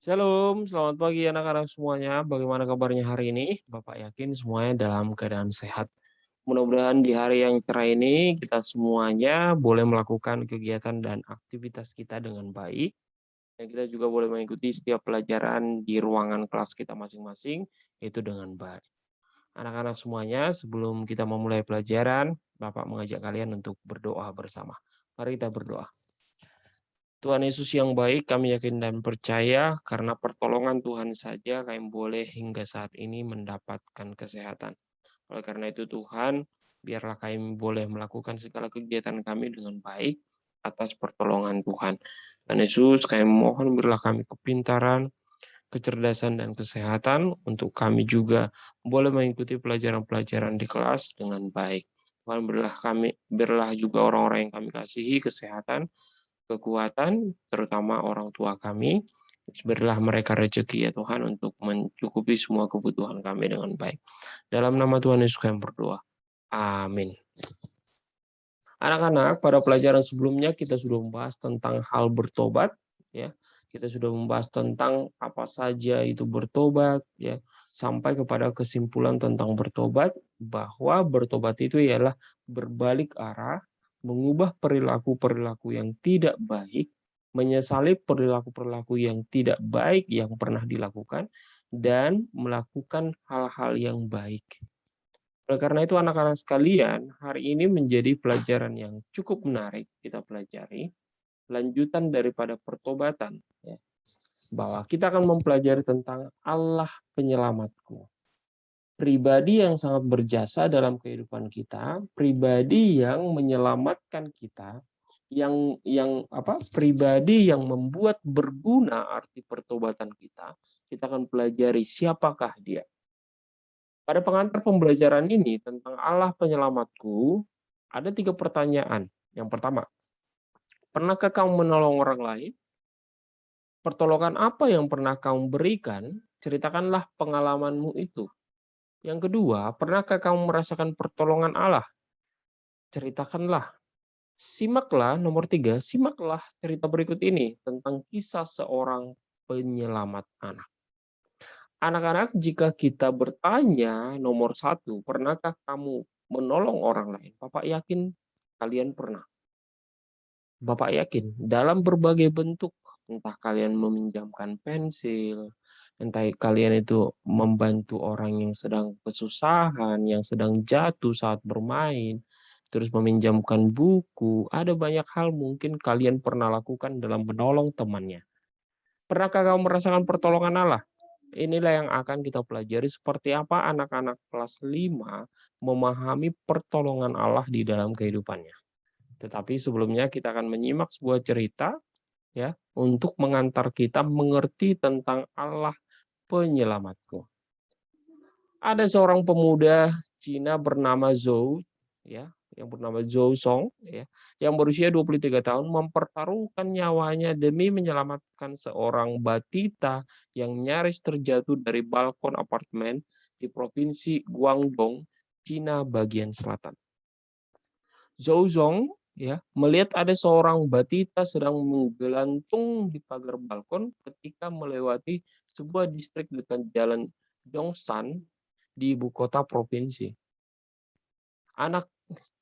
Shalom, selamat pagi anak-anak semuanya. Bagaimana kabarnya hari ini? Bapak yakin semuanya dalam keadaan sehat. Mudah-mudahan di hari yang cerah ini kita semuanya boleh melakukan kegiatan dan aktivitas kita dengan baik. Dan kita juga boleh mengikuti setiap pelajaran di ruangan kelas kita masing-masing, itu dengan baik. Anak-anak semuanya, sebelum kita memulai pelajaran, Bapak mengajak kalian untuk berdoa bersama. Mari kita berdoa. Tuhan Yesus yang baik, kami yakin dan percaya karena pertolongan Tuhan saja kami boleh hingga saat ini mendapatkan kesehatan. Oleh karena itu Tuhan, biarlah kami boleh melakukan segala kegiatan kami dengan baik atas pertolongan Tuhan. Tuhan Yesus, kami mohon berilah kami kepintaran, kecerdasan, dan kesehatan untuk kami juga boleh mengikuti pelajaran-pelajaran di kelas dengan baik. Tuhan berilah juga orang-orang yang kami kasihi kesehatan, kekuatan, terutama orang tua kami. Berilah mereka rezeki ya Tuhan untuk mencukupi semua kebutuhan kami dengan baik. Dalam nama Tuhan Yesus kami berdoa. Amin. Anak-anak, pada pelajaran sebelumnya kita sudah membahas tentang hal bertobat, ya. Kita sudah membahas tentang apa saja itu bertobat, ya, sampai kepada kesimpulan tentang bertobat, bahwa bertobat itu ialah berbalik arah, mengubah perilaku-perilaku yang tidak baik, menyesali perilaku-perilaku yang tidak baik yang pernah dilakukan, dan melakukan hal-hal yang baik. Oleh karena itu anak-anak sekalian, hari ini menjadi pelajaran yang cukup menarik kita pelajari, lanjutan daripada pertobatan, ya. Bahwa kita akan mempelajari tentang Allah penyelamatku. Pribadi yang sangat berjasa dalam kehidupan kita, pribadi yang menyelamatkan kita, pribadi yang membuat berguna arti pertobatan kita. Kita akan pelajari siapakah dia. Pada pengantar pembelajaran ini tentang Allah penyelamatku, ada 3 pertanyaan. Yang pertama, pernahkah kamu menolong orang lain? Pertolongan apa yang pernah kamu berikan? Ceritakanlah pengalamanmu itu. Yang kedua, pernahkah kamu merasakan pertolongan Allah? Ceritakanlah. Nomor 3, simaklah cerita berikut ini tentang kisah seorang penyelamat anak. Anak-anak, jika kita bertanya nomor 1, pernahkah kamu menolong orang lain? Bapak yakin kalian pernah. Bapak yakin dalam berbagai bentuk, entah kalian meminjamkan pensil, entah kalian itu membantu orang yang sedang kesusahan, yang sedang jatuh saat bermain, terus meminjamkan buku, ada banyak hal mungkin kalian pernah lakukan dalam menolong temannya. Pernahkah kamu merasakan pertolongan Allah? Inilah yang akan kita pelajari seperti apa anak-anak kelas 5 memahami pertolongan Allah di dalam kehidupannya. Tetapi sebelumnya kita akan menyimak sebuah cerita ya untuk mengantar kita mengerti tentang Allah penyelamatku. Ada seorang pemuda Cina bernama Zhou ya, yang bernama Zhou Song ya, yang berusia 23 tahun mempertaruhkan nyawanya demi menyelamatkan seorang batita yang nyaris terjatuh dari balkon apartemen di provinsi Guangdong, Cina bagian selatan. Zhou Song ya, melihat ada seorang batita sedang menggelantung di pagar balkon ketika melewati sebuah distrik dekat jalan Dongshan di ibu kota provinsi. Anak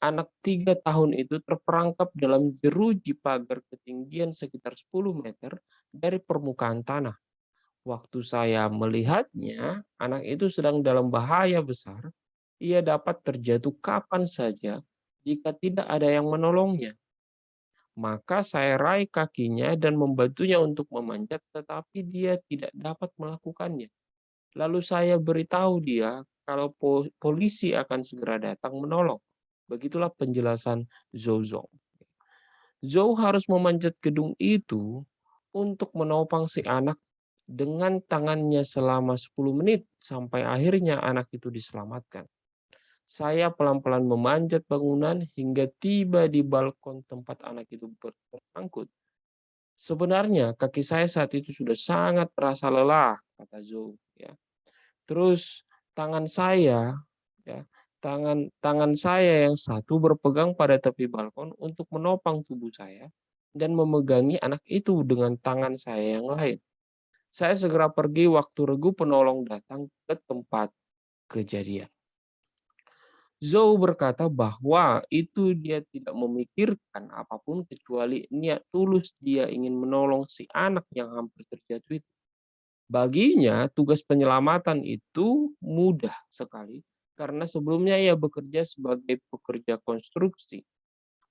3 tahun itu terperangkap dalam jeruji pagar ketinggian sekitar 10 meter dari permukaan tanah. Waktu saya melihatnya, anak itu sedang dalam bahaya besar. Ia dapat terjatuh kapan saja jika tidak ada yang menolongnya. Maka saya raih kakinya dan membantunya untuk memanjat, tetapi dia tidak dapat melakukannya. Lalu saya beritahu dia kalau polisi akan segera datang menolong. Begitulah penjelasan Zhou Zong. Zhou harus memanjat gedung itu untuk menopang si anak dengan tangannya selama 10 menit sampai akhirnya anak itu diselamatkan. Saya pelan-pelan memanjat bangunan hingga tiba di balkon tempat anak itu tersangkut. Sebenarnya kaki saya saat itu sudah sangat terasa lelah, kata Zhou. Ya. Terus tangan saya, ya, tangan saya yang satu berpegang pada tepi balkon untuk menopang tubuh saya dan memegangi anak itu dengan tangan saya yang lain. Saya segera pergi waktu regu penolong datang ke tempat kejadian. Zhou berkata bahwa itu dia tidak memikirkan apapun kecuali niat tulus dia ingin menolong si anak yang hampir terjatuh itu. Baginya, tugas penyelamatan itu mudah sekali karena sebelumnya ia bekerja sebagai pekerja konstruksi.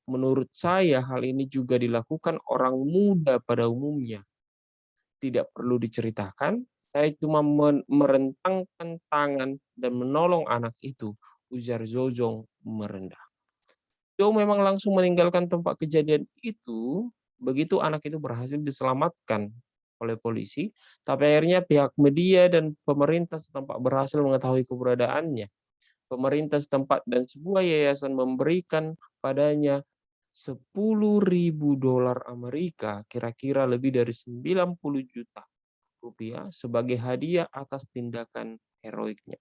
Menurut saya, hal ini juga dilakukan orang muda pada umumnya. Tidak perlu diceritakan, saya cuma merentangkan tangan dan menolong anak itu, ujar Zhou merendah. Zhou memang langsung meninggalkan tempat kejadian itu, begitu anak itu berhasil diselamatkan oleh polisi, tapi akhirnya pihak media dan pemerintah setempat berhasil mengetahui keberadaannya. Pemerintah setempat dan sebuah yayasan memberikan padanya $10.000 kira-kira lebih dari 90 juta rupiah sebagai hadiah atas tindakan heroiknya.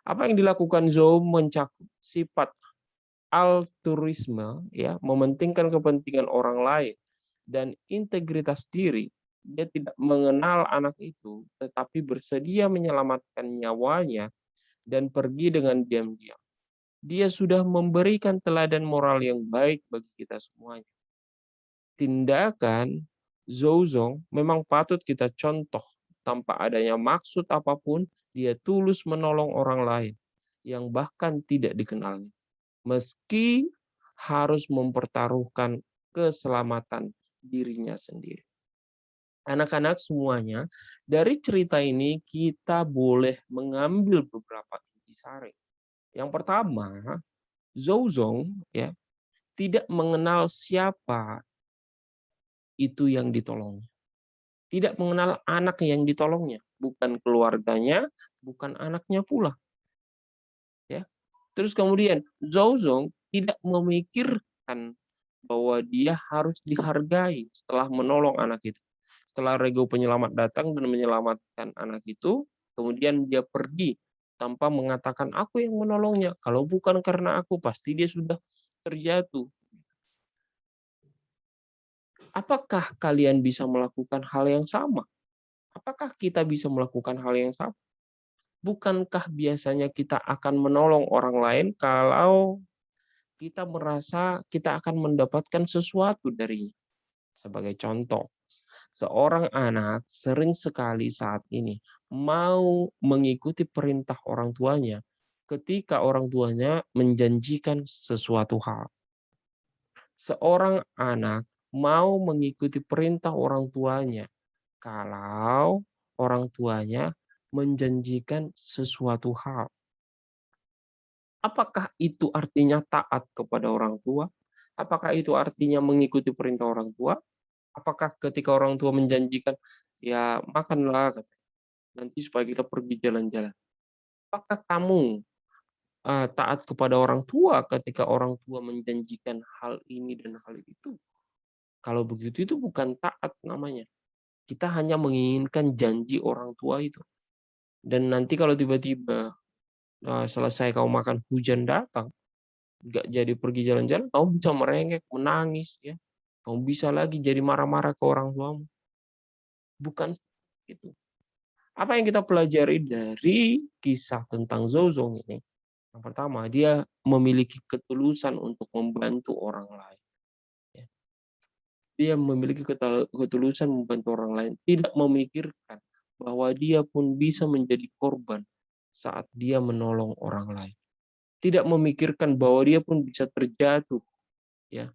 Apa yang dilakukan Zhou mencakup sifat altruisme, ya, mementingkan kepentingan orang lain dan integritas diri. Dia tidak mengenal anak itu, tetapi bersedia menyelamatkan nyawanya dan pergi dengan diam-diam. Dia sudah memberikan teladan moral yang baik bagi kita semuanya. Tindakan Zhou memang patut kita contoh. Tanpa adanya maksud apapun, dia tulus menolong orang lain yang bahkan tidak dikenalnya. Meski harus mempertaruhkan keselamatan dirinya sendiri. Anak-anak semuanya, dari cerita ini kita boleh mengambil beberapa intisari. Yang pertama, Zhou ya, tidak mengenal siapa itu yang ditolongnya. Tidak mengenal anak yang ditolongnya, bukan keluarganya, bukan anaknya pula. Ya. Terus kemudian Zhou tidak memikirkan bahwa dia harus dihargai setelah menolong anak itu. Setelah regu penyelamat datang dan menyelamatkan anak itu, kemudian dia pergi tanpa mengatakan aku yang menolongnya. Kalau bukan karena aku, pasti dia sudah terjatuh. Apakah kalian bisa melakukan hal yang sama? Apakah kita bisa melakukan hal yang sama? Bukankah biasanya kita akan menolong orang lain kalau kita merasa kita akan mendapatkan sesuatu darinya? Sebagai contoh, seorang anak sering sekali saat ini mau mengikuti perintah orang tuanya ketika orang tuanya menjanjikan sesuatu hal. Seorang anak mau mengikuti perintah orang tuanya kalau orang tuanya menjanjikan sesuatu hal. Apakah itu artinya taat kepada orang tua? Apakah itu artinya mengikuti perintah orang tua? Apakah ketika orang tua menjanjikan, ya makanlah nanti supaya kita pergi jalan-jalan. Apakah kamu taat kepada orang tua ketika orang tua menjanjikan hal ini dan hal itu? Kalau begitu itu bukan taat namanya. Kita hanya menginginkan janji orang tua itu. Dan nanti kalau tiba-tiba selesai kamu makan, hujan datang, nggak jadi pergi jalan-jalan, kamu bisa merengek, menangis, ya. Kamu bisa lagi jadi marah-marah ke orang tuamu. Bukan itu. Apa yang kita pelajari dari kisah tentang Zhou ini? Yang pertama, dia memiliki ketulusan untuk membantu orang lain. Ya. Dia memiliki ketulusan membantu orang lain, tidak memikirkan bahwa dia pun bisa menjadi korban saat dia menolong orang lain. Tidak memikirkan bahwa dia pun bisa terjatuh, ya,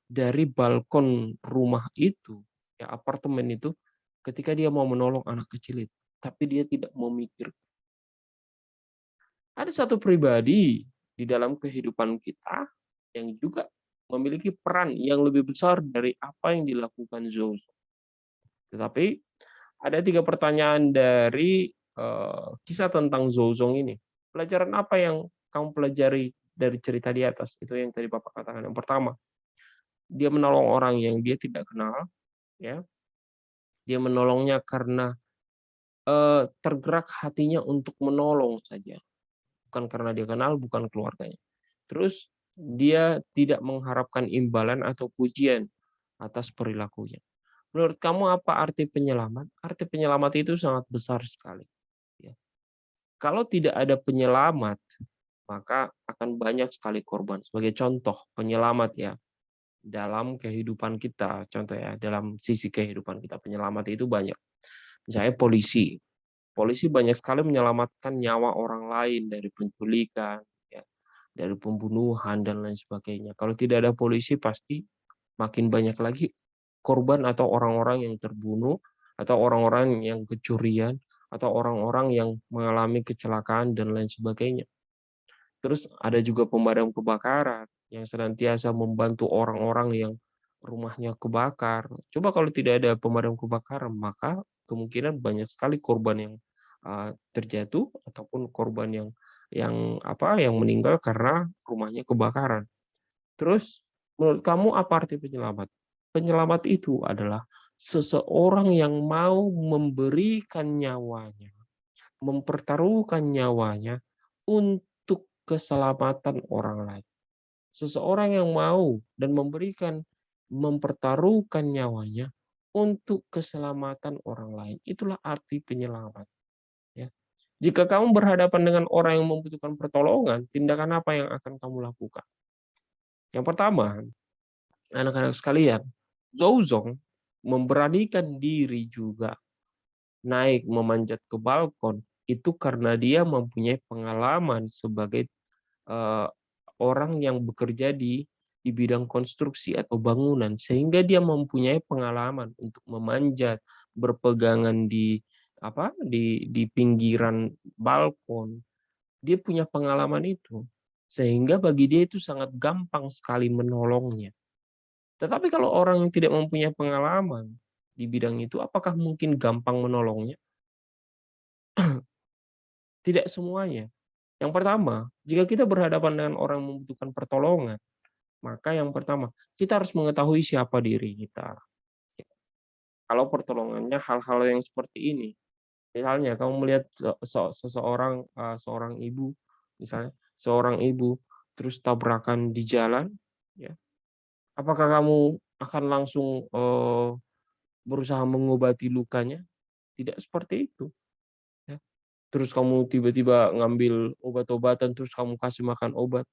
dari balkon rumah itu, ya, apartemen itu, ketika dia mau menolong anak kecil itu. Tapi dia tidak memikirkan. Ada satu pribadi di dalam kehidupan kita yang juga memiliki peran yang lebih besar dari apa yang dilakukan Zhou. Tetapi ada 3 pertanyaan dari kisah tentang Zhou ini. Pelajaran apa yang kamu pelajari dari cerita di atas? Itu yang tadi Bapak katakan. Yang pertama, dia menolong orang yang dia tidak kenal, ya. Dia menolongnya karena tergerak hatinya untuk menolong saja. Bukan karena dia kenal, bukan keluarganya. Terus dia tidak mengharapkan imbalan atau pujian atas perilakunya. Menurut kamu apa arti penyelamat? Arti penyelamat itu sangat besar sekali, ya. Kalau tidak ada penyelamat, maka akan banyak sekali korban. Sebagai contoh, penyelamat ya, dalam kehidupan kita, contoh ya, dalam sisi kehidupan kita, penyelamat itu banyak. Misalnya polisi. Polisi banyak sekali menyelamatkan nyawa orang lain dari penculikan, ya, dari pembunuhan dan lain sebagainya. Kalau tidak ada polisi pasti makin banyak lagi korban atau orang-orang yang terbunuh atau orang-orang yang kecurian atau orang-orang yang mengalami kecelakaan dan lain sebagainya. Terus ada juga pemadam kebakaran yang senantiasa membantu orang-orang yang rumahnya kebakar. Coba kalau tidak ada pemadam kebakaran, maka kemungkinan banyak sekali korban yang terjatuh ataupun korban yang meninggal karena rumahnya kebakaran. Terus menurut kamu apa arti penyelamat? Penyelamat itu adalah seseorang yang mau memberikan nyawanya, mempertaruhkan nyawanya untuk keselamatan orang lain. Seseorang yang mau dan mempertaruhkan nyawanya untuk keselamatan orang lain. Itulah arti penyelamat. Ya. Jika kamu berhadapan dengan orang yang membutuhkan pertolongan, tindakan apa yang akan kamu lakukan? Yang pertama, anak-anak sekalian, Zouzong memberanikan diri juga naik memanjat ke balkon itu karena dia mempunyai pengalaman sebagai eh, orang yang bekerja di bidang konstruksi atau bangunan sehingga dia mempunyai pengalaman untuk memanjat berpegangan di pinggiran balkon. Dia punya pengalaman itu sehingga bagi dia itu sangat gampang sekali menolongnya. Tetapi kalau orang yang tidak mempunyai pengalaman di bidang itu, apakah mungkin gampang menolongnya? Tidak semuanya. Yang pertama, jika kita berhadapan dengan orang yang membutuhkan pertolongan, maka yang pertama, kita harus mengetahui siapa diri kita. Kalau pertolongannya hal-hal yang seperti ini, misalnya kamu melihat seorang ibu, misalnya seorang ibu terus tabrakan di jalan, ya, apakah kamu akan langsung berusaha mengobati lukanya? Tidak seperti itu. Ya. Terus kamu tiba-tiba ngambil obat-obatan, terus kamu kasih makan obat.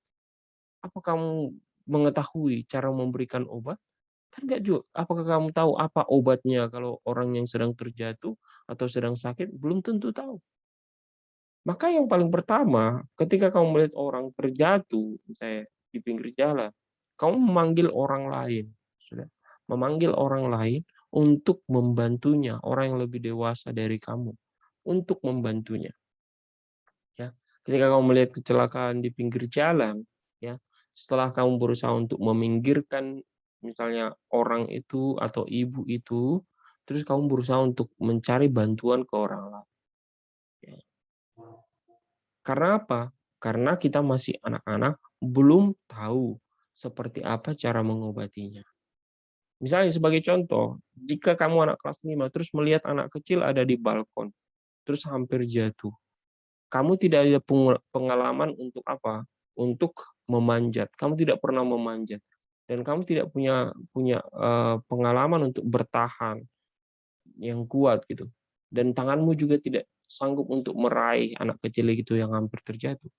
Apa kamu mengetahui cara memberikan obat? Kan nggak juga. Apakah kamu tahu apa obatnya kalau orang yang sedang terjatuh atau sedang sakit? Belum tentu tahu. Maka yang paling pertama, ketika kamu melihat orang terjatuh, misalnya di pinggir jalan, kamu memanggil orang lain, sudah. Memanggil orang lain untuk membantunya, orang yang lebih dewasa dari kamu, untuk membantunya. Ya, ketika kamu melihat kecelakaan di pinggir jalan, ya, setelah kamu berusaha untuk meminggirkan misalnya orang itu atau ibu itu, terus kamu berusaha untuk mencari bantuan ke orang lain. Ya. Karena apa? Karena kita masih anak-anak, belum tahu seperti apa cara mengobatinya. Misalnya sebagai contoh, jika kamu anak kelas 5 terus melihat anak kecil ada di balkon, terus hampir jatuh. Kamu tidak ada pengalaman untuk apa? Untuk memanjat. Kamu tidak pernah memanjat. Dan kamu tidak punya punya pengalaman untuk bertahan yang kuat gitu. Dan tanganmu juga tidak sanggup untuk meraih anak kecil itu yang hampir terjatuh.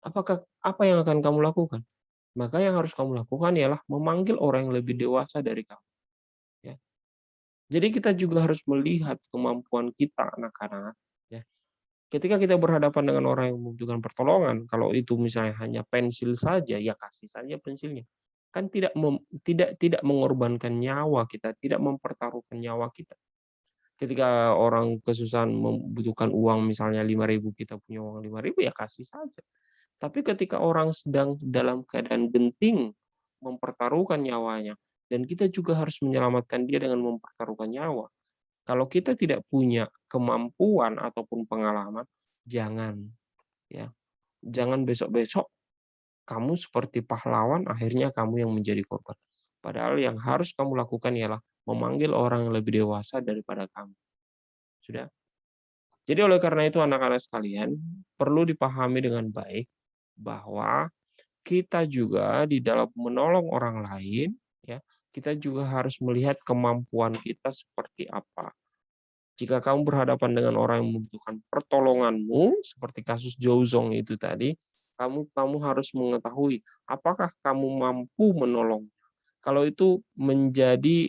Apa yang akan kamu lakukan? Maka yang harus kamu lakukan ialah memanggil orang yang lebih dewasa dari kamu. Ya. Jadi kita juga harus melihat kemampuan kita anak-anak. Ya. Ketika kita berhadapan dengan orang yang membutuhkan pertolongan, kalau itu misalnya hanya pensil saja, ya kasih saja pensilnya. Kan tidak mengorbankan nyawa kita, tidak mempertaruhkan nyawa kita. Ketika orang kesusahan membutuhkan uang misalnya 5.000, kita punya uang 5.000 ya kasih saja. Tapi ketika orang sedang dalam keadaan genting, mempertaruhkan nyawanya, dan kita juga harus menyelamatkan dia dengan mempertaruhkan nyawa. Kalau kita tidak punya kemampuan ataupun pengalaman, jangan ya. Jangan besok-besok kamu seperti pahlawan, akhirnya kamu yang menjadi korban. Padahal yang harus kamu lakukan ialah memanggil orang yang lebih dewasa daripada kamu. Sudah. Jadi oleh karena itu anak-anak sekalian, perlu dipahami dengan baik bahwa kita juga di dalam menolong orang lain, ya, kita juga harus melihat kemampuan kita seperti apa. Jika kamu berhadapan dengan orang yang membutuhkan pertolonganmu, seperti kasus Jouzong itu tadi, kamu harus mengetahui apakah kamu mampu menolong. Kalau itu menjadi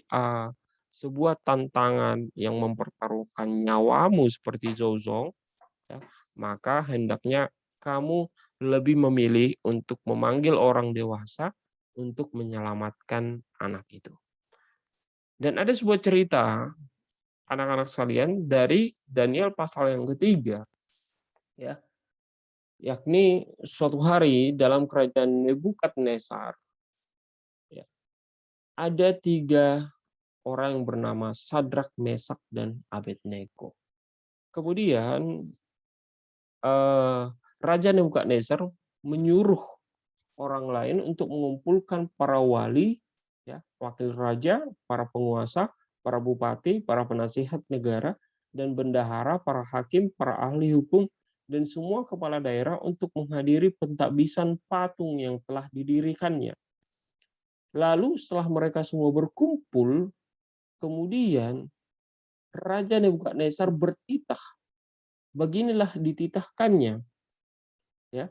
sebuah tantangan yang mempertaruhkan nyawamu seperti Jouzong, ya, maka hendaknya kamu lebih memilih untuk memanggil orang dewasa untuk menyelamatkan anak itu. Dan ada sebuah cerita anak-anak sekalian dari Daniel pasal yang ketiga, ya, yakni suatu hari dalam kerajaan Nebukadnezar, ya, ada 3 orang yang bernama Sadrak, Mesak, dan Abednego. Kemudian Raja Nebukadnezar menyuruh orang lain untuk mengumpulkan para wali, ya, wakil raja, para penguasa, para bupati, para penasihat negara, dan bendahara, para hakim, para ahli hukum, dan semua kepala daerah untuk menghadiri pentakbisan patung yang telah didirikannya. Lalu setelah mereka semua berkumpul, kemudian Raja Nebukadnezar bertitah. Beginilah dititahkannya, ya.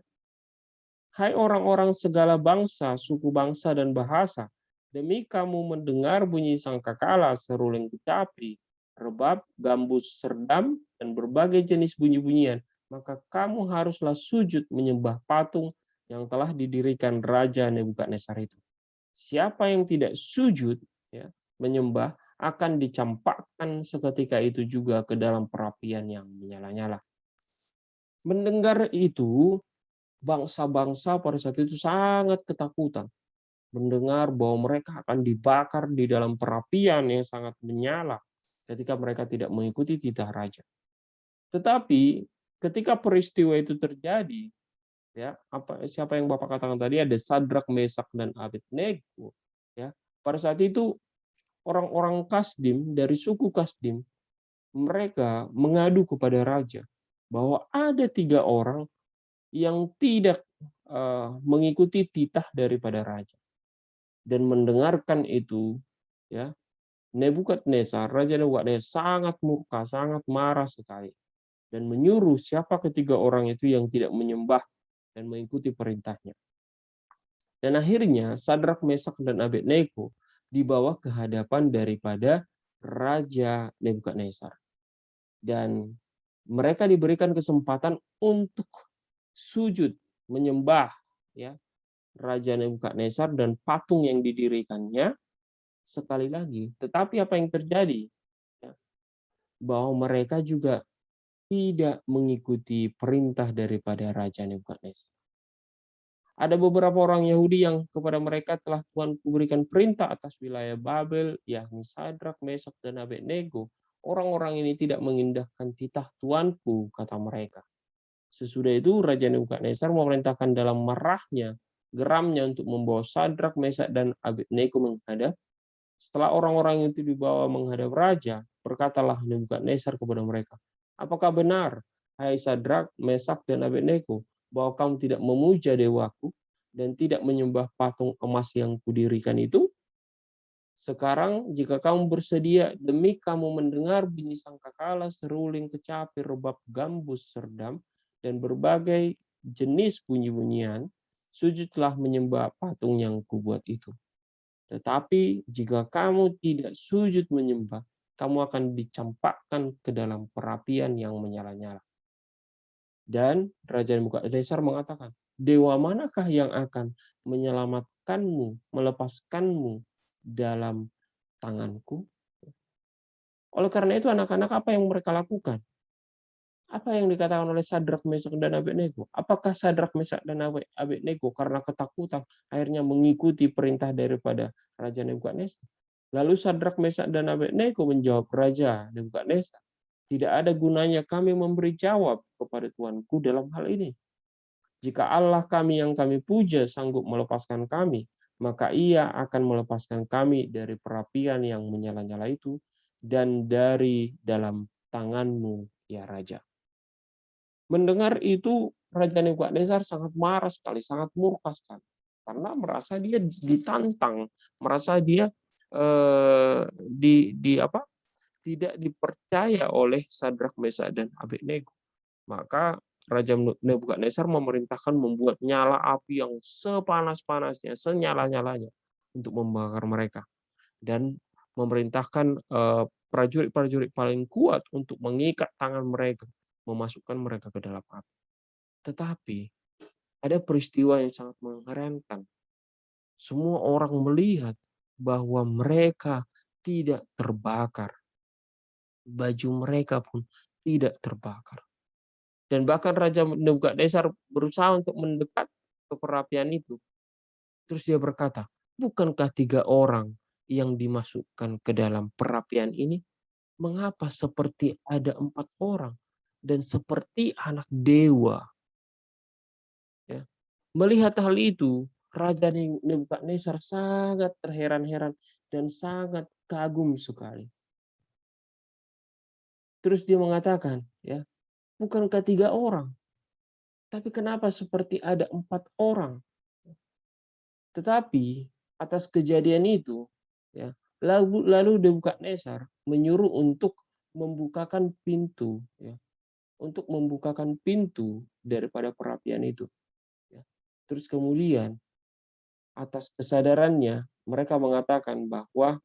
Hai orang-orang segala bangsa, suku bangsa, dan bahasa, demi kamu mendengar bunyi sangkakala, seruling kecapi, rebab, gambus, serdam, dan berbagai jenis bunyi-bunyian, maka kamu haruslah sujud menyembah patung yang telah didirikan Raja Nebukadnezar itu. Siapa yang tidak sujud, ya, menyembah, akan dicampakkan seketika itu juga ke dalam perapian yang menyala-nyala. Mendengar itu, bangsa-bangsa pada saat itu sangat ketakutan mendengar bahwa mereka akan dibakar di dalam perapian yang sangat menyala ketika mereka tidak mengikuti titah raja. Tetapi ketika peristiwa itu terjadi, ya, siapa yang Bapak katakan tadi, ada Sadrak, Mesak, dan Abednego, ya. Pada saat itu orang-orang Kasdim dari suku Kasdim, mereka mengadu kepada raja bahwa ada 3 orang yang tidak mengikuti titah daripada raja. Dan mendengarkan itu, ya, Raja Nebukadnezar sangat murka, sangat marah sekali, dan menyuruh siapa ketiga orang itu yang tidak menyembah dan mengikuti perintahnya. Dan akhirnya Sadrak, Mesak, dan Abednego dibawa ke hadapan daripada Raja Nebukadnezar. Dan mereka diberikan kesempatan untuk sujud menyembah, ya, Raja Nebukadnezar dan patung yang didirikannya sekali lagi. Tetapi apa yang terjadi? Ya, bahwa mereka juga tidak mengikuti perintah daripada Raja Nebukadnezar. Ada beberapa orang Yahudi yang kepada mereka telah Tuhan berikan perintah atas wilayah Babel, yakni Sadrak, Mesak, dan Abednego. Orang-orang ini tidak mengindahkan titah Tuanku, kata mereka. Sesudah itu Raja Nebukadnezar memerintahkan dalam marahnya, geramnya, untuk membawa Sadrak, Mesak, dan Abednego menghadap. Setelah orang-orang itu dibawa menghadap raja, berkatalah Nebukadnezar kepada mereka, apakah benar, hai Sadrak, Mesak, dan Abednego, bahwa kamu tidak memuja dewaku dan tidak menyembah patung emas yang kudirikan itu? Sekarang jika kamu bersedia, demi kamu mendengar bunyi sangkakala, seruling kecapi, rebab, gambus, serdam, dan berbagai jenis bunyi-bunyian, sujudlah menyembah patung yang kubuat itu. Tetapi jika kamu tidak sujud menyembah, kamu akan dicampakkan ke dalam perapian yang menyala-nyala. Dan Raja Nebukadnezar mengatakan, dewa manakah yang akan menyelamatkanmu, melepaskanmu dalam tanganku? Oleh karena itu anak-anak, apa yang mereka lakukan? Apa yang dikatakan oleh Sadrak, Mesak, dan Abednego? Apakah Sadrak, Mesak, dan Abednego karena ketakutan akhirnya mengikuti perintah daripada Raja Nebukadnezar? Lalu Sadrak, Mesak, dan Abednego menjawab Raja Nebukadnezar, tidak ada gunanya kami memberi jawab kepada Tuanku dalam hal ini. Jika Allah kami yang kami puja sanggup melepaskan kami, maka Ia akan melepaskan kami dari perapian yang menyala-nyala itu dan dari dalam tanganmu, ya Raja. Mendengar itu, Raja Nebukadnezar sangat marah sekali, sangat murka sekali. Karena merasa dia ditantang, merasa dia tidak dipercaya oleh Sadrak, Mesak, dan Abednego. Maka Raja Nebukadnezar memerintahkan membuat nyala api yang sepanas-panasnya, senyala-nyalanya untuk membakar mereka, dan memerintahkan prajurit-prajurit paling kuat untuk mengikat tangan mereka, memasukkan mereka ke dalam api. Tetapi ada peristiwa yang sangat mengherankan. Semua orang melihat bahwa mereka tidak terbakar. Baju mereka pun tidak terbakar. Dan bahkan Raja Nebukadnezar berusaha untuk mendekat ke perapian itu. Terus dia berkata, bukankah 3 orang yang dimasukkan ke dalam perapian ini? Mengapa seperti ada 4 orang dan seperti anak dewa? Ya. Melihat hal itu, Raja Nebukadnezar sangat terheran-heran dan sangat kagum sekali. Terus dia mengatakan, ya, bukankah 3 orang? Tapi kenapa seperti ada 4 orang? Tetapi atas kejadian itu, ya, lalu Nebukadnezar menyuruh untuk membukakan pintu, ya, untuk membukakan pintu daripada perapian itu. Ya. Terus kemudian atas kesadarannya mereka mengatakan bahwa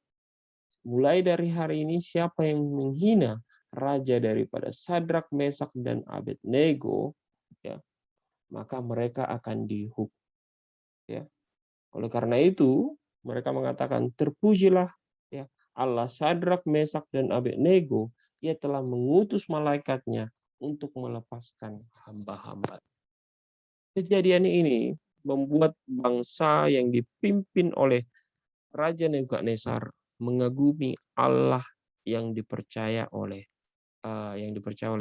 mulai dari hari ini siapa yang menghina raja daripada Sadrak, Mesak, dan Abednego, ya, maka mereka akan dihukum. Ya. Oleh karena itu, mereka mengatakan, terpujilah, ya, Allah Sadrak, Mesak, dan Abednego, ia telah mengutus malaikatnya untuk melepaskan hamba-hamba. Kejadian ini membuat bangsa yang dipimpin oleh Raja Nebukadnezar mengagumi Allah yang dipercaya oleh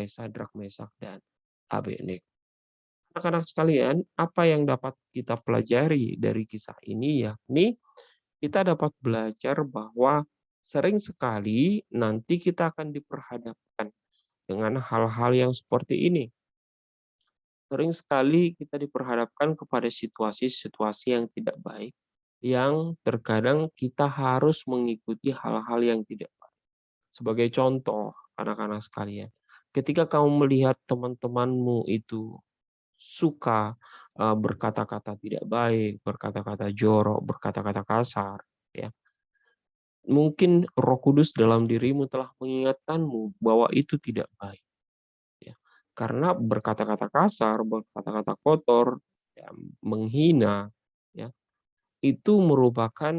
Sadrak, Mesak, dan Abednego. Anak-anak sekalian, apa yang dapat kita pelajari dari kisah ini, yakni kita dapat belajar bahwa sering sekali nanti kita akan diperhadapkan dengan hal-hal yang seperti ini. Sering sekali kita diperhadapkan kepada situasi-situasi yang tidak baik, yang terkadang kita harus mengikuti hal-hal yang tidak baik. Sebagai contoh, anak-anak sekalian, ketika kamu melihat teman-temanmu itu suka berkata-kata tidak baik, berkata-kata jorok, berkata-kata kasar, ya. Mungkin Roh Kudus dalam dirimu telah mengingatkanmu bahwa itu tidak baik, ya. Karena berkata-kata kasar, berkata-kata kotor, ya, menghina, ya, itu merupakan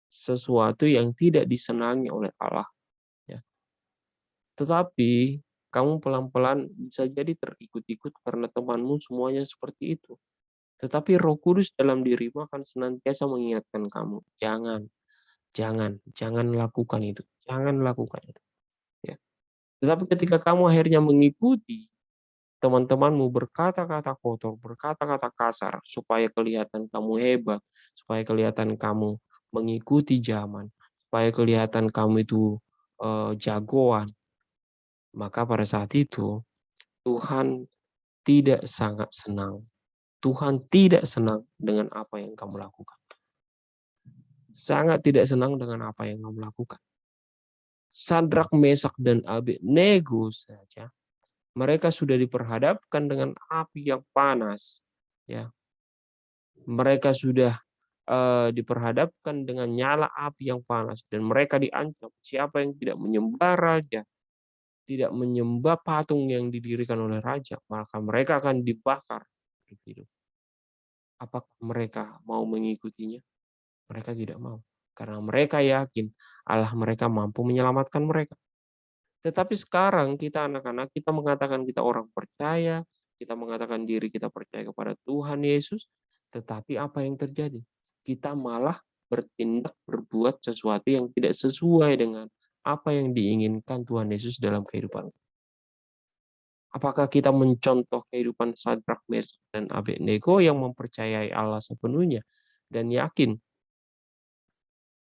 sesuatu yang tidak disenangi oleh Allah, ya. Tetapi kamu pelan-pelan bisa jadi terikut-ikut karena temanmu semuanya seperti itu. Tetapi Roh Kudus dalam dirimu akan senantiasa mengingatkan kamu, jangan, jangan lakukan itu, jangan lakukan itu. Ya. Tetapi ketika kamu akhirnya mengikuti teman-temanmu berkata-kata kotor, berkata-kata kasar, supaya kelihatan kamu hebat, supaya kelihatan kamu mengikuti zaman, supaya kelihatan kamu itu jagoan, maka pada saat itu Tuhan tidak sangat senang. Tuhan tidak senang dengan apa yang kamu lakukan. Sangat tidak senang dengan apa yang kamu lakukan. Sadrak, Mesak, dan Abednego saja, mereka sudah diperhadapkan dengan api yang panas. Ya. Mereka sudah diperhadapkan dengan nyala api yang panas. Dan mereka diancam, siapa yang tidak menyembah raja, tidak menyembah patung yang didirikan oleh raja, maka mereka akan dibakar hidup. Apakah mereka mau mengikutinya? Mereka tidak mau. Karena mereka yakin Allah mereka mampu menyelamatkan mereka. Tetapi sekarang kita anak-anak, kita mengatakan kita orang percaya, kita mengatakan diri kita percaya kepada Tuhan Yesus, tetapi apa yang terjadi? Kita malah bertindak, berbuat sesuatu yang tidak sesuai dengan apa yang diinginkan Tuhan Yesus dalam kehidupan. Apakah kita mencontoh kehidupan Sadrak, Mesak, dan Abednego yang mempercayai Allah sepenuhnya dan yakin,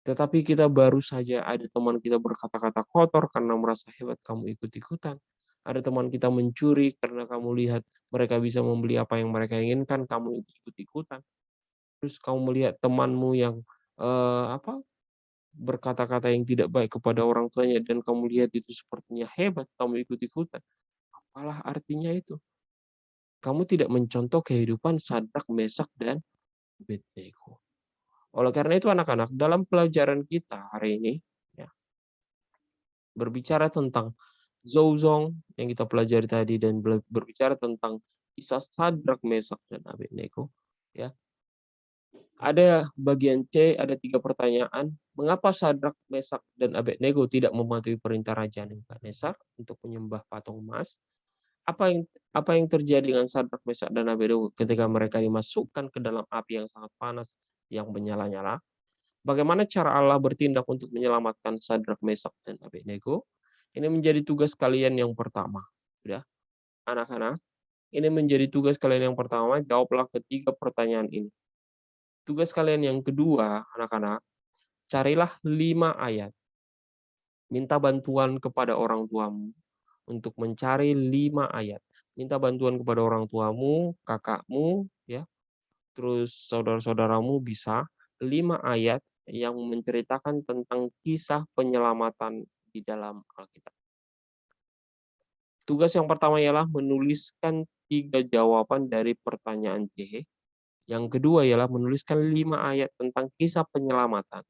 tetapi kita baru saja ada teman kita berkata-kata kotor karena merasa hebat kamu ikut-ikutan. Ada teman kita mencuri karena kamu lihat mereka bisa membeli apa yang mereka inginkan, kamu ikut-ikutan. Terus kamu melihat temanmu yang apa? berkata-kata yang tidak baik kepada orang tuanya dan kamu lihat itu sepertinya hebat, kamu ikut-ikutan. Apalah artinya itu? Kamu tidak mencontoh kehidupan Sadrak, Mesak, dan Abednego. Oleh karena itu anak-anak, dalam pelajaran kita hari ini, ya, berbicara tentang Zouzong yang kita pelajari tadi dan berbicara tentang kisah Sadrak, Mesak, dan Abednego, ya. Ada bagian C, ada 3 pertanyaan. Mengapa Sadrak, Mesak, dan Abednego tidak mematuhi perintah Raja Nebukadnezar untuk menyembah patung emas? Apa yang terjadi dengan Sadrak, Mesak, dan Abednego ketika mereka dimasukkan ke dalam api yang sangat panas yang menyala-nyala? Bagaimana cara Allah bertindak untuk menyelamatkan Sadrak, Mesak, dan Abednego? Ini menjadi tugas kalian yang pertama. Ya, anak-anak, ini menjadi tugas kalian yang pertama, jawablah ketiga pertanyaan ini. Tugas kalian yang kedua, anak-anak, carilah 5 ayat. Minta bantuan kepada orang tuamu untuk mencari 5 ayat. Minta bantuan kepada orang tuamu, kakakmu, ya, terus saudara-saudaramu bisa 5 ayat yang menceritakan tentang kisah penyelamatan di dalam Alkitab. Tugas yang pertama ialah menuliskan 3 jawaban dari pertanyaan C. Yang kedua ialah menuliskan 5 ayat tentang kisah penyelamatan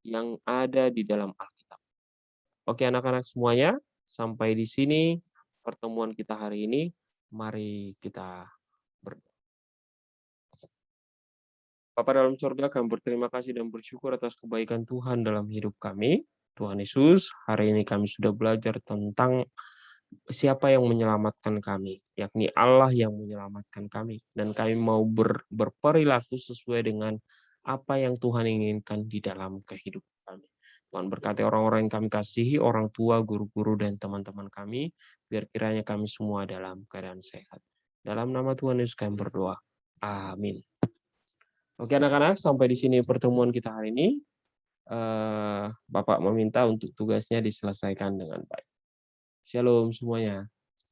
yang ada di dalam Alkitab. Oke anak-anak semuanya, sampai di sini pertemuan kita hari ini. Mari kita berdoa. Bapa dalam surga, kami berterima kasih dan bersyukur atas kebaikan Tuhan dalam hidup kami. Tuhan Yesus, hari ini kami sudah belajar tentang siapa yang menyelamatkan kami, yakni Allah yang menyelamatkan kami. Dan kami mau berperilaku sesuai dengan apa yang Tuhan inginkan di dalam kehidupan kami. Tuhan berkati orang-orang yang kami kasihi, orang tua, guru-guru, dan teman-teman kami, biar kiranya kami semua dalam keadaan sehat. Dalam nama Tuhan Yesus kami berdoa. Amin. Oke anak-anak, sampai di sini pertemuan kita hari ini. Bapak meminta untuk tugasnya diselesaikan dengan baik. Shalom semuanya.